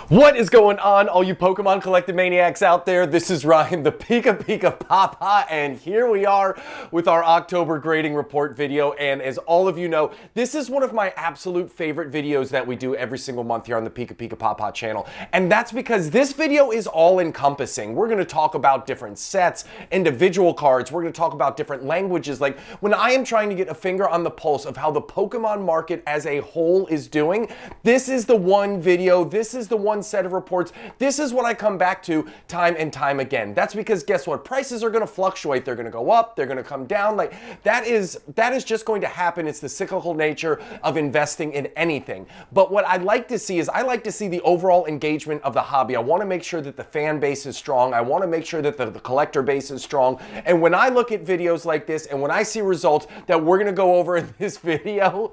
What is going on, all you Pokemon collective maniacs out there? This is Ryan, the PikaPikaPapa, and here we are with our October grading report video. And as all of you know, this is one of my absolute favorite videos that we do every single month here on the PikaPikaPapa channel. And that's because this video is all-encompassing. We're going to talk about different sets, individual cards. We're going to talk about different languages. Like, when I am trying to get a finger on the pulse of how the Pokemon market as a whole is doing, this is the one video, this is the one set of reports. This is what I come back to time and time again. That's because guess what? Prices are going to fluctuate. They're going to go up. They're going to come down. Like that is just going to happen. It's the cyclical nature of investing in anything. But what I like to see is I like to see the overall engagement of the hobby. I want to make sure that the fan base is strong. I want to make sure that the collector base is strong. And when I look at videos like this and when I see results that we're going to go over in this video,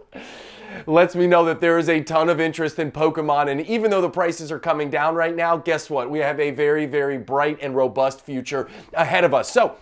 lets me know that there is a ton of interest in Pokemon. And even though the prices are coming down right now, guess what? We have a very, very bright and robust future ahead of us. So,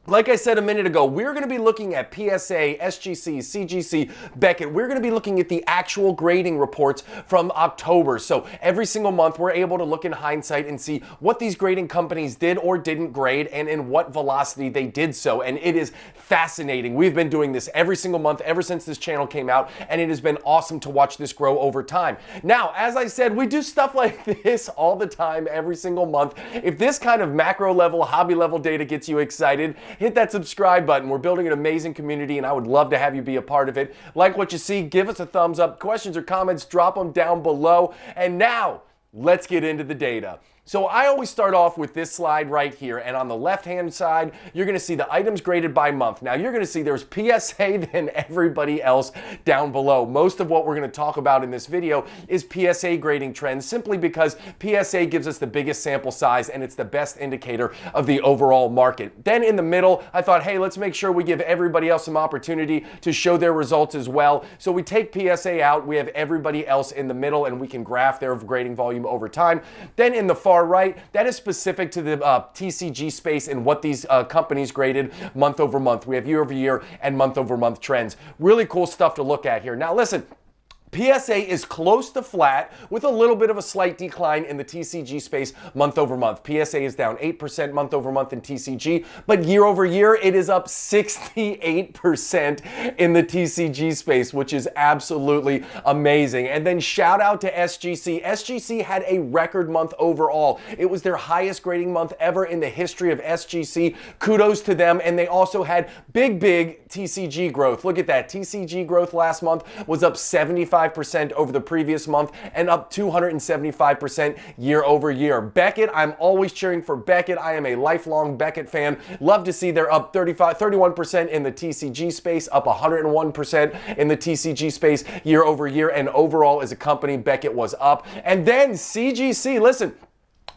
like I said a minute ago, we're going to be looking at PSA, SGC, CGC, Beckett. We're going to be looking at the actual grading reports from October. So every single month, we're able to look in hindsight and see what these grading companies did or didn't grade and in what velocity they did so. And it is fascinating. We've been doing this every single month ever since this channel came out, and it has been awesome to watch this grow over time. Now, as I said, we do stuff like this all the time, every single month. If this kind of macro level, hobby level data gets you excited, hit that subscribe button. We're building an amazing community, and I would love to have you be a part of it. Like what you see, give us a thumbs up. Questions or comments, drop them down below. And now, let's get into the data. So I always start off with this slide right here, and on the left-hand side, you're going to see the items graded by month. Now, you're going to see there's PSA than everybody else down below. Most of what we're going to talk about in this video is PSA grading trends, simply because PSA gives us the biggest sample size, and it's the best indicator of the overall market. Then in the middle, I thought, hey, let's make sure we give everybody else some opportunity to show their results as well. So we take PSA out, we have everybody else in the middle, and we can graph their grading volume over time. Then in the far right, that is specific to the TCG space and what these companies graded month over month. We have year over year and month over month trends. Really cool stuff to look at here. Now listen, PSA is close to flat with a little bit of a slight decline in the TCG space month over month. PSA is down 8% month over month in TCG, but year over year it is up 68% in the TCG space, which is absolutely amazing. And then shout out to SGC. SGC had a record month overall. It was their highest grading month ever in the history of SGC. Kudos to them. And they also had big TCG growth. Look at that. TCG growth last month was up 75% over the previous month and up 275% year over year. Beckett, I'm always cheering for Beckett. I am a lifelong Beckett fan. Love to see they're up 31% in the TCG space, up 101% in the TCG space year over year, and overall as a company, Beckett was up. And then CGC, listen,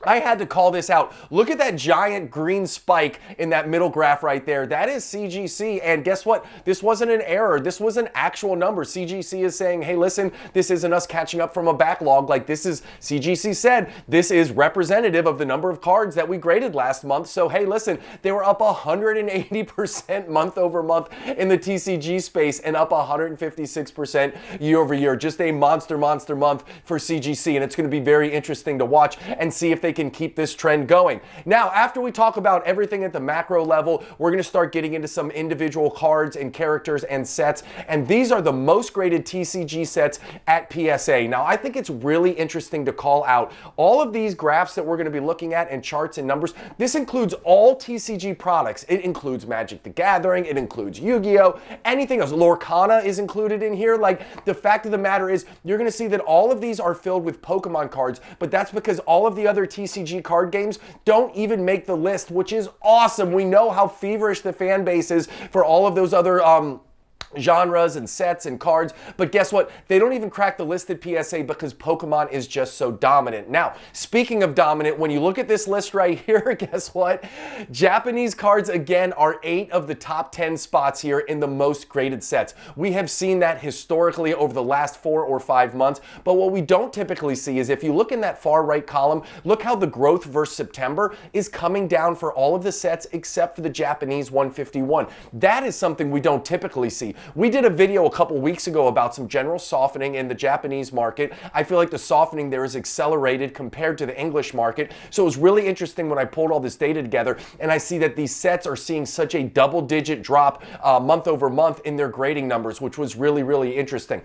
I had to call this out. Look at that giant green spike in that middle graph right there. That is CGC, and guess what? This wasn't an error. This was an actual number. CGC is saying, hey, listen, this isn't us catching up from a backlog. Like, this is, CGC said, this is representative of the number of cards that we graded last month. So, hey, listen, they were up 180% month over month in the TCG space and up 156% year over year. Just a monster month for CGC, and it's going to be very interesting to watch and see if they can keep this trend going. Now, after we talk about everything at the macro level, we're going to start getting into some individual cards and characters and sets, and these are the most graded TCG sets at PSA. Now, I think it's really interesting to call out all of these graphs that we're going to be looking at and charts and numbers. This includes all TCG products. It includes Magic the Gathering, it includes Yu-Gi-Oh, anything else. Lorcana is included in here. Like, the fact of the matter is, you're going to see that all of these are filled with Pokemon cards, but that's because all of the other TCG card games don't even make the list, which is awesome. We know how feverish the fan base is for all of those other genres and sets and cards, but guess what? They don't even crack the list at PSA because Pokemon is just so dominant. Now, speaking of dominant, when you look at this list right here, guess what? Japanese cards, again, are 8 of the top 10 spots here in the most graded sets. We have seen that historically over the last 4 or 5 months, but what we don't typically see is if you look in that far right column, look how the growth versus September is coming down for all of the sets except for the Japanese 151. That is something we don't typically see. We did a video a couple weeks ago about some general softening in the Japanese market. I feel like the softening there is accelerated compared to the English market. So it was really interesting when I pulled all this data together and I see that these sets are seeing such a double-digit drop month over month in their grading numbers, which was really, really interesting.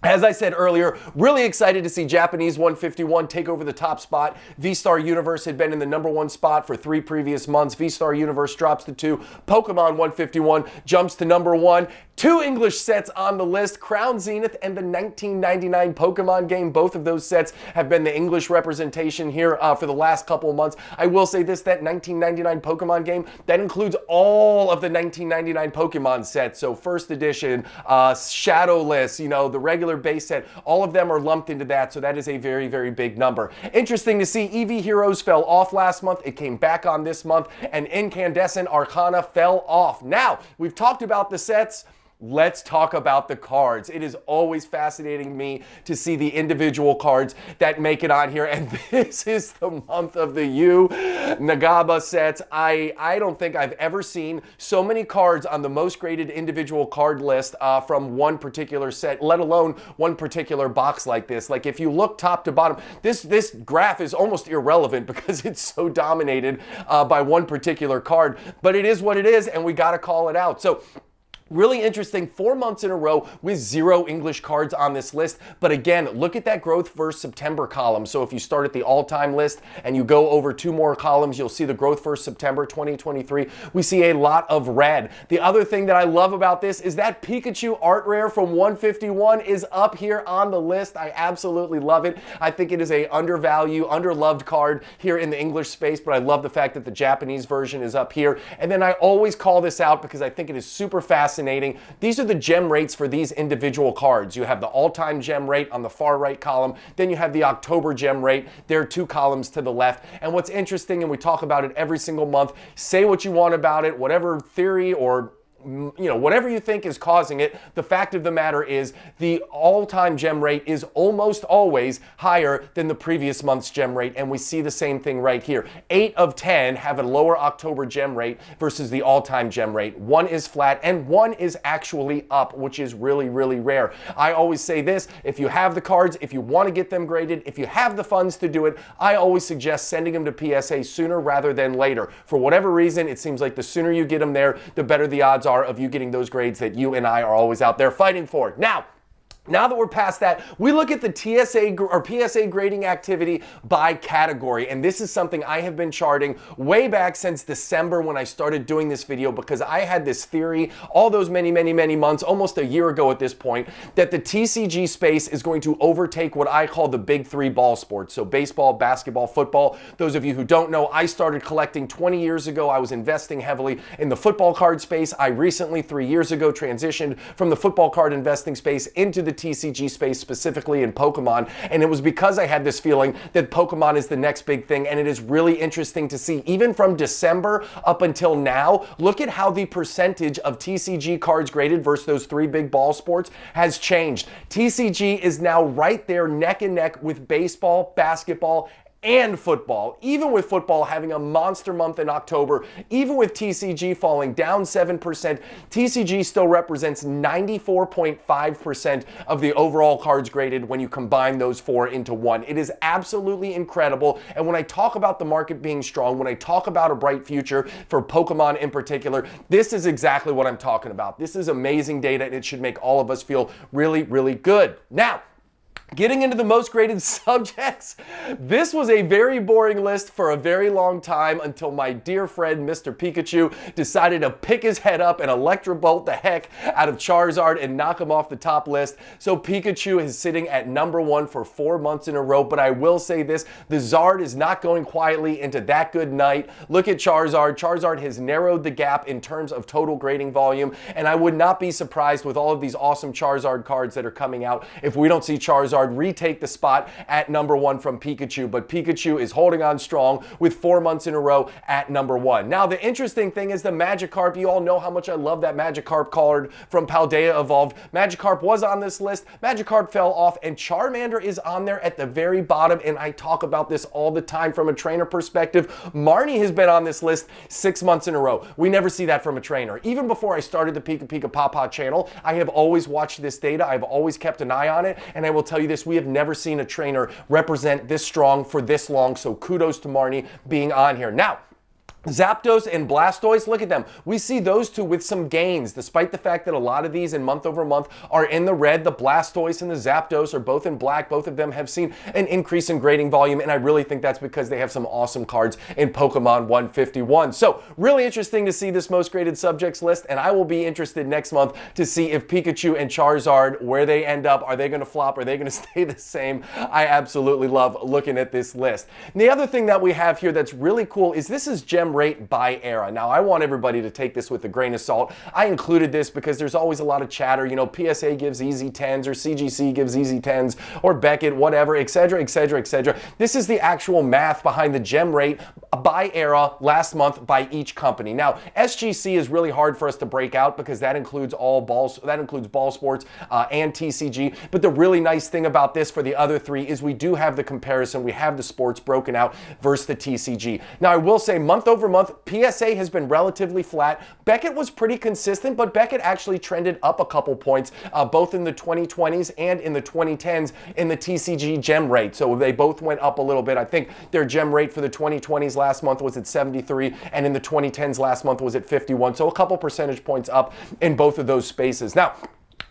As I said earlier, really excited to see Japanese 151 take over the top spot. V-Star Universe had been in the #1 spot for 3 previous months. V-Star Universe drops to 2. Pokemon 151 jumps to #1. 2 English sets on the list, Crown Zenith and the 1999 Pokemon game. Both of those sets have been the English representation here for the last couple of months. I will say this, that 1999 Pokemon game, that includes all of the 1999 Pokemon sets. So first edition, Shadowless, you know, the regular base set, all of them are lumped into that, so that is a very, very big number. Interesting to see EV Heroes fell off last month. It came back on this month, and Incandescent Arcana fell off. Now, we've talked about the sets. Let's talk about the cards. It is always fascinating to me to see the individual cards that make it on here, and this is the month of the Yu Nagaba sets. I don't think I've ever seen so many cards on the most graded individual card list from one particular set, let alone one particular box like this. Like if you look top to bottom, this graph is almost irrelevant because it's so dominated by one particular card, but it is what it is, and we gotta call it out. So really interesting, 4 months in a row with 0 English cards on this list. But again, look at that growth versus September column. So if you start at the all-time list and you go over 2 more columns, you'll see the growth versus September 2023. We see a lot of red. The other thing that I love about this is that Pikachu art rare from 151 is up here on the list. I absolutely love it. I think it is a undervalued, underloved card here in the English space, but I love the fact that the Japanese version is up here. And then I always call this out because I think it is super fascinating. These are the gem rates for these individual cards. You have the all-time gem rate on the far right column, then you have the October gem rate. There are 2 columns to the left. And what's interesting, and we talk about it every single month, say what you want about it, whatever theory or whatever you think is causing it, the fact of the matter is the all-time gem rate is almost always higher than the previous month's gem rate, and we see the same thing right here. 8 of 10 have a lower October gem rate versus the all-time gem rate. 1 is flat, and 1 is actually up, which is really, really rare. I always say this, if you have the cards, if you want to get them graded, if you have the funds to do it, I always suggest sending them to PSA sooner rather than later. For whatever reason, it seems like the sooner you get them there, the better the odds are of you getting those grades that you and I are always out there fighting for. Now that we're past that, we look at the PSA grading activity by category, and this is something I have been charting way back since December when I started doing this video, because I had this theory all those many months, almost a year ago at this point, that the TCG space is going to overtake what I call the big 3 ball sports. So baseball, basketball, football. Those of you who don't know, I started collecting 20 years ago. I was investing heavily in the football card space. I recently, 3 years ago, transitioned from the football card investing space into the TCG space, specifically in Pokemon, and it was because I had this feeling that Pokemon is the next big thing. And it is really interesting to see, even from December up until now, look at how the percentage of TCG cards graded versus those 3 big ball sports has changed. TCG is now right there neck and neck with baseball, basketball, and football. Even with football having a monster month in October, even with TCG falling down 7%, TCG still represents 94.5% of the overall cards graded when you combine those 4 into 1. It is absolutely incredible. And when I talk about the market being strong, when I talk about a bright future for Pokemon in particular, this is exactly what I'm talking about. This is amazing data, and it should make all of us feel really, really good. Now, getting into the most graded subjects, this was a very boring list for a very long time until my dear friend Mr. Pikachu decided to pick his head up and electrobolt the heck out of Charizard and knock him off the top list. So Pikachu is sitting at #1 for 4 months in a row, but I will say this, the Zard is not going quietly into that good night. Look at Charizard. Charizard has narrowed the gap in terms of total grading volume, and I would not be surprised with all of these awesome Charizard cards that are coming out if we don't see Charizard Charizard retake the spot at number 1 from Pikachu, but Pikachu is holding on strong with 4 months in a row at number 1. Now, the interesting thing is the Magikarp. You all know how much I love that Magikarp card from Paldea Evolved. Magikarp was on this list. Magikarp fell off, and Charmander is on there at the very bottom, and I talk about this all the time from a trainer perspective. Marnie has been on this list 6 months in a row. We never see that from a trainer. Even before I started the PikiPikaPapa channel, I have always watched this data. I've always kept an eye on it, and I will tell you this, we have never seen a trainer represent this strong for this long, so kudos to Marnie being on here. Now, Zapdos and Blastoise, look at them. We see those two with some gains, despite the fact that a lot of these in month over month are in the red. The Blastoise and the Zapdos are both in black. Both of them have seen an increase in grading volume, and I really think that's because they have some awesome cards in Pokemon 151. So, really interesting to see this most graded subjects list, and I will be interested next month to see if Pikachu and Charizard, where they end up. Are they going to flop? Are they going to stay the same? I absolutely love looking at this list. And the other thing that we have here that's really cool is this is Gem Rate by era. Now, I want everybody to take this with a grain of salt. I included this because there's always a lot of chatter. You know, PSA gives easy 10s, or CGC gives easy 10s, or Beckett, whatever, etc., etc., etc. This is the actual math behind the Gem Rate by era last month by each company. Now, SGC is really hard for us to break out because that includes all balls, that includes ball sports and TCG. But the really nice thing about this for the other three is we do have the comparison. We have the sports broken out versus the TCG. Now, I will say month over month, PSA has been relatively flat. Beckett was pretty consistent, but Beckett actually trended up a couple points, both in the 2020s and in the 2010s in the TCG Gem Rate. So they both went up a little bit. I think their Gem Rate for the 2020s last month was at 73, and in the 2010s last month was at 51. So a couple percentage points up in both of those spaces. Now,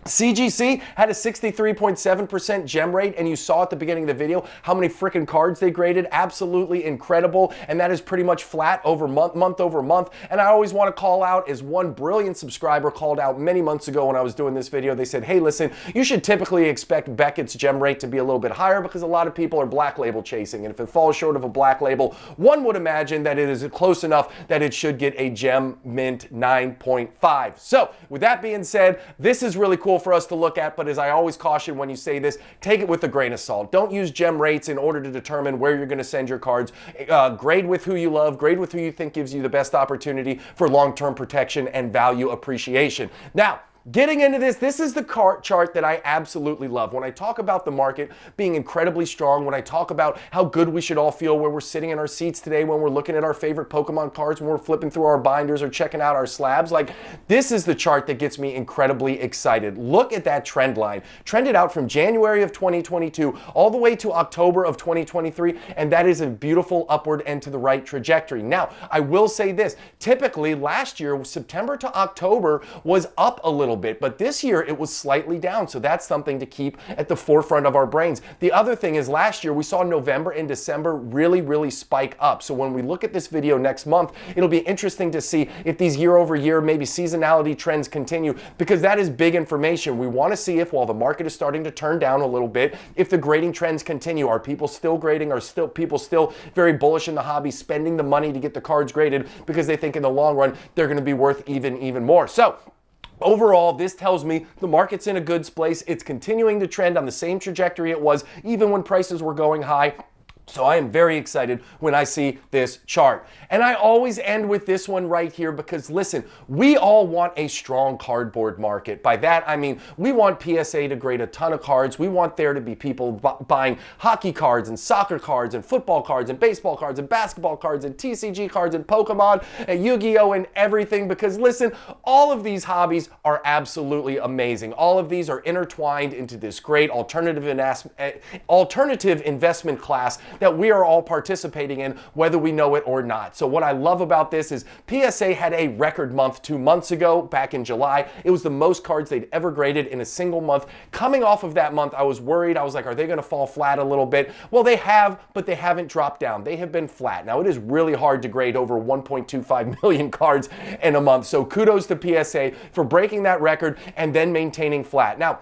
CGC had a 63.7% gem rate, and you saw at the beginning of the video how many freaking cards they graded. Absolutely incredible, and that is pretty much flat over month over month. And I always want to call out, as one brilliant subscriber called out many months ago when I was doing this video, they said, hey, listen, you should typically expect Beckett's gem rate to be a little bit higher because a lot of people are black label chasing, and if it falls short of a black label, one would imagine that it is close enough that it should get a gem mint 9.5. So with that being said, this is really cool for us to look at, but as I always caution when you say this, take it with a grain of salt. Don't use gem rates in order to determine where you're going to send your cards. Grade with who you love, grade with who you think gives you the best opportunity for long-term protection and value appreciation. Now, getting into this is the chart that I absolutely love. When I talk about the market being incredibly strong, when I talk about how good we should all feel where we're sitting in our seats today, when we're looking at our favorite Pokemon cards, when we're flipping through our binders or checking out our slabs, like this is the chart that gets me incredibly excited. Look at that trend line. Trended out from January of 2022 all the way to October of 2023, and that is a beautiful upward and to the right trajectory. Now, I will say this, typically last year, September to October was up a little bit, but this year it was slightly down, so that's something to keep at the forefront of our brains. The other thing is last year we saw November and December really spike up, so when we look at this video next month, it'll be interesting to see if these year over year, maybe seasonality trends continue, because that is big information. We want to see if, while the market is starting to turn down a little bit, if the grading trends continue. Are people still grading? Are people still very bullish in the hobby, spending the money to get the cards graded because they think in the long run they're going to be worth even more? So overall, this tells me the market's in a good place. It's continuing to trend on the same trajectory it was even when prices were going high. So I am very excited when I see this chart. And I always end with this one right here because listen, we all want a strong cardboard market. By that, I mean, we want PSA to grade a ton of cards. We want there to be people buying hockey cards and soccer cards and football cards and baseball cards and basketball cards and TCG cards and Pokemon and Yu-Gi-Oh! And everything, because listen, all of these hobbies are absolutely amazing. All of these are intertwined into this great alternative investment class that we are all participating in, whether we know it or not. So what I love about this is PSA had a record month 2 months ago, back in July. It was the most cards they'd ever graded in a single month. Coming off of that month, I was worried. I was like, are they going to fall flat a little bit? Well, they have, but they haven't dropped down. They have been flat. Now, it is really hard to grade over 1.25 million cards in a month. So kudos to PSA for breaking that record and then maintaining flat. Now,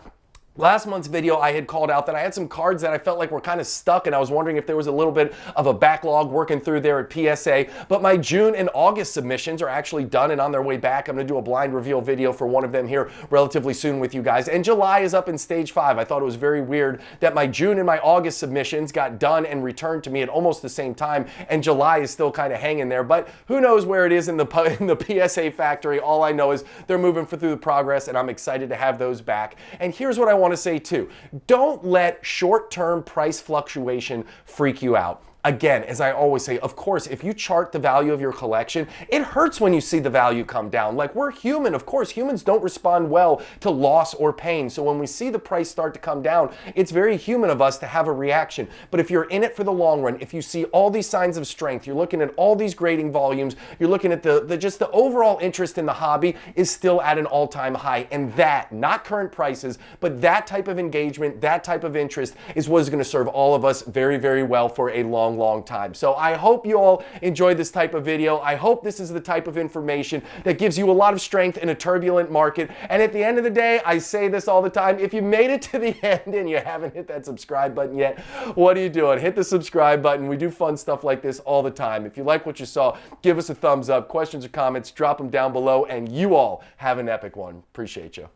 Last month's video, I had called out that I had some cards that I felt like were kind of stuck, and I was wondering if there was a little bit of a backlog working through there at PSA. But my June and August submissions are actually done and on their way back. I'm going to do a blind reveal video for one of them here relatively soon with you guys. And July is up in stage 5. I thought it was very weird that my June and my August submissions got done and returned to me at almost the same time, and July is still kind of hanging there. But who knows where it is in the PSA factory. All I know is they're moving through the progress, and I'm excited to have those back. And here's what I want to say too. Don't let short-term price fluctuation freak you out. Again, as I always say, of course, if you chart the value of your collection, it hurts when you see the value come down. Like, we're human. Of course, humans don't respond well to loss or pain. So when we see the price start to come down, it's very human of us to have a reaction. But if you're in it for the long run, if you see all these signs of strength, you're looking at all these grading volumes, you're looking at just the overall interest in the hobby is still at an all-time high. And that, not current prices, but that type of engagement, that type of interest is what is going to serve all of us very, very well for a long time. So I hope you all enjoyed this type of video. I hope this is the type of information that gives you a lot of strength in a turbulent market. And at the end of the day, I say this all the time, if you made it to the end and you haven't hit that subscribe button yet, what are you doing? Hit the subscribe button. We do fun stuff like this all the time. If you like what you saw, give us a thumbs up. Questions or comments, drop them down below, and you all have an epic one. Appreciate you.